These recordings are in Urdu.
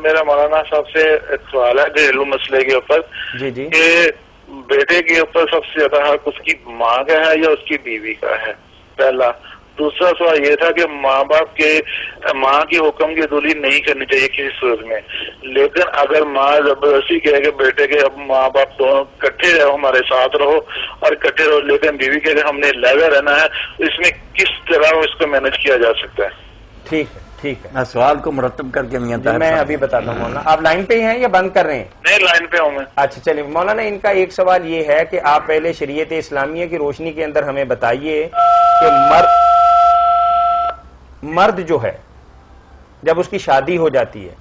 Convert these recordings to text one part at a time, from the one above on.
میرا مولانا صاحب سے ایک سوال ہے گھریلو مسئلے کے اوپر جی جی کہ بیٹے کے اوپر سب سے زیادہ حق اس کی ماں کا ہے یا اس کی بیوی کا ہے، پہلا۔ دوسرا سوال یہ تھا کہ ماں کی حکم کی عدولی نہیں کرنی چاہیے کسی صورت میں، لیکن اگر ماں زبردستی کہے کہ بیٹے کے اب ماں باپ دونوں کٹھے رہو، ہمارے ساتھ رہو اور کٹھے رہو، لیکن بیوی کے ہم نے لگا رہنا ہے، اس میں کس طرح اس کو مینج کیا جا سکتا ہے؟ ٹھیک ہے ٹھیک ہے، میں سوال کو مرتب کر کے میں ابھی بتاتا ہوں مولانا۔ آپ لائن پہ ہی ہیں یا بند کر رہے ہیں؟ نہیں، لائن پہ ہوں میں۔ اچھا چلیے مولانا، ان کا ایک سوال یہ ہے کہ آپ پہلے شریعت اسلامیہ کی روشنی کے اندر ہمیں بتائیے کہ مرد جو ہے جب اس کی شادی ہو جاتی ہے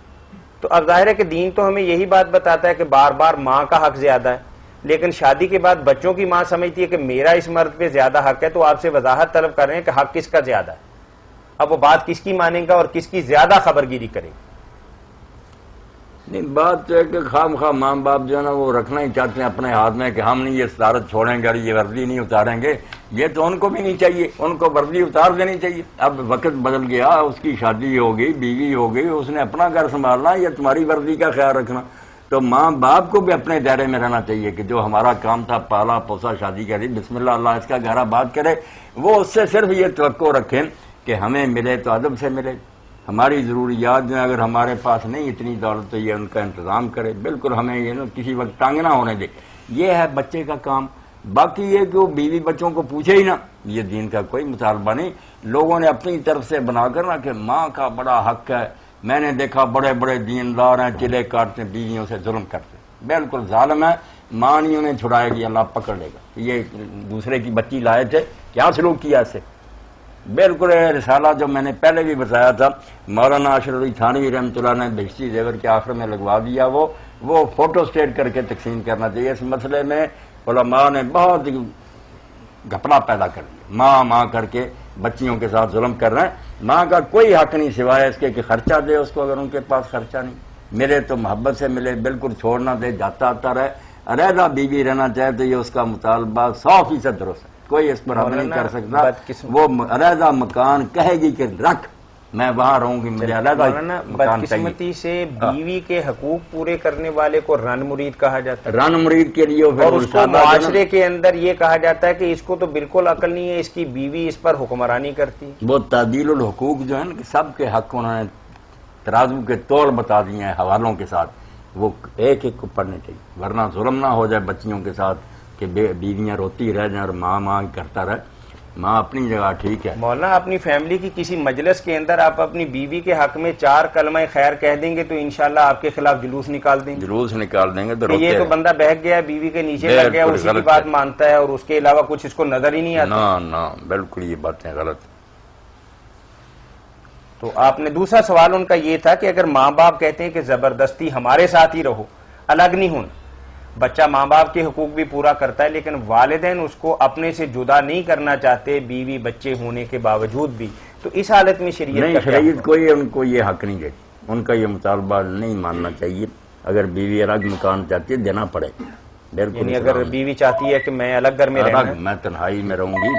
تو اب ظاہر ہے کہ دین تو ہمیں یہی بات بتاتا ہے کہ بار بار ماں کا حق زیادہ ہے، لیکن شادی کے بعد بچوں کی ماں سمجھتی ہے کہ میرا اس مرد پہ زیادہ حق ہے، تو آپ سے وضاحت طلب کر رہے ہیں کہ حق کس کا زیادہ ہے، اب وہ بات کس کی مانیں گا اور کس کی زیادہ خبرگیری کرے گا؟ نہیں، بات تو ہے کہ خواہ ماں باپ جو ہے نا وہ رکھنا ہی چاہتے ہیں اپنے ہاتھ میں کہ ہم نہیں یہ صدارت چھوڑیں گے اور یہ وردی نہیں اتاریں گے، یہ تو ان کو بھی نہیں چاہیے، ان کو وردی اتار دینی چاہیے۔ اب وقت بدل گیا، اس کی شادی ہو گئی، بیوی ہو گئی، اس نے اپنا گھر سنبھالنا یا تمہاری وردی کا خیال رکھنا، تو ماں باپ کو بھی اپنے دائرے میں رہنا چاہیے کہ جو ہمارا کام تھا پالا پوسا شادی کری، بسم اللہ اللہ اس کا گھر آباد کرے، وہ اس سے صرف یہ توقع رکھیں کہ ہمیں ملے تو ادب سے ملے، ہماری ضروریات جو اگر ہمارے پاس نہیں اتنی دولت تو یہ ان کا انتظام کرے، بالکل ہمیں یہ کسی وقت تنگ نہ ہونے دے، یہ ہے بچے کا کام۔ باقی یہ کہ وہ بیوی بچوں کو پوچھے ہی نہ، یہ دین کا کوئی مطالبہ نہیں، لوگوں نے اپنی طرف سے بنا کر نا کہ ماں کا بڑا حق ہے۔ میں نے دیکھا بڑے بڑے دیندار ہیں چلے کاٹتے بیویوں سے ظلم کرتے، بالکل ظالم ہے، ماں نہیں انہیں چھڑائے گی، اللہ پکڑ لے گا۔ یہ دوسرے کی بچی لائے تھے، کیا سلوک کیا اسے؟ بالکل رسالہ جو میں نے پہلے بھی بتایا تھا، مولانا اشرف علی تھانوی رحمۃ اللہ نے بہشتی زیور کے آخر میں لگوا دیا، وہ فوٹو سٹیٹ کر کے تقسیم کرنا چاہیے۔ اس مسئلے میں علماء نے بہت گھپلا پیدا کر دیا، ماں کر کے بچیوں کے ساتھ ظلم کر رہے ہیں۔ ماں کا کوئی حق نہیں سوائے اس کے کہ خرچہ دے اس کو، اگر ان کے پاس خرچہ نہیں ملے تو محبت سے ملے، بالکل چھوڑنا دے، جاتا آتا رہے، علیحدہ بیوی رہنا چاہے تو یہ اس کا مطالبہ 100% درست ہے، کوئی اس پر حمل نہیں کر سکتا۔ وہ علیحدہ مکان کہے گی کہ رکھ، میں وہاں رہوں گی، مجھے علیحدہ مکان چاہیے۔ بدقسمتی سے بیوی کے حقوق پورے کرنے والے کو رن مرید کہا جاتا ہے، رن مرید کے لیے اور اس کو معاشرے کے اندر یہ کہا جاتا ہے کہ اس کو تو بالکل عقل نہیں ہے، اس کی بیوی اس پر حکمرانی کرتی ہے۔ وہ تعدیل الحقوق جو ہے نا کہ سب کے حق انہوں نے ترازو کے تول بتا دیے ہیں حوالوں کے ساتھ، وہ ایک ایک کو پڑھنے چاہیے، ورنہ ظلم نہ ہو جائے بچیوں کے ساتھ کہ بیویاں روتی رہ جائیں اور ماں کرتا رہے۔ ماں اپنی جگہ ٹھیک ہے۔ مولانا اپنی فیملی کی کسی مجلس کے اندر آپ اپنی بیوی کے حق میں 4 کلمہ خیر کہہ دیں گے تو انشاءاللہ آپ کے خلاف جلوس نکال دیں گے، جلوس نکال دیں گے تو یہ تو بندہ بہک گیا، بیوی کے نیچے لگ گیا، اسی کی بات مانتا ہے اور اس کے علاوہ کچھ اس کو نظر ہی نہیں آتا۔ نہ بالکل یہ باتیں غلط۔ تو آپ نے دوسرا سوال ان کا یہ تھا کہ اگر ماں باپ کہتے ہیں کہ زبردستی ہمارے ساتھ ہی رہو، الگ نہیں ہونا، بچہ ماں باپ کے حقوق بھی پورا کرتا ہے لیکن والدین اس کو اپنے سے جدا نہیں کرنا چاہتے بیوی بچے ہونے کے باوجود بھی، تو اس حالت میں شریعت کوئی ان کو یہ حق نہیں دیتی، ان کا یہ مطالبہ نہیں ماننا چاہیے۔ اگر بیوی الگ مکان چاہتی ہے دینا پڑے، بالکل، یعنی اگر بیوی چاہتی ہے کہ میں الگ گھر میں رہنا ہے، میں تنہائی میں رہوں گی،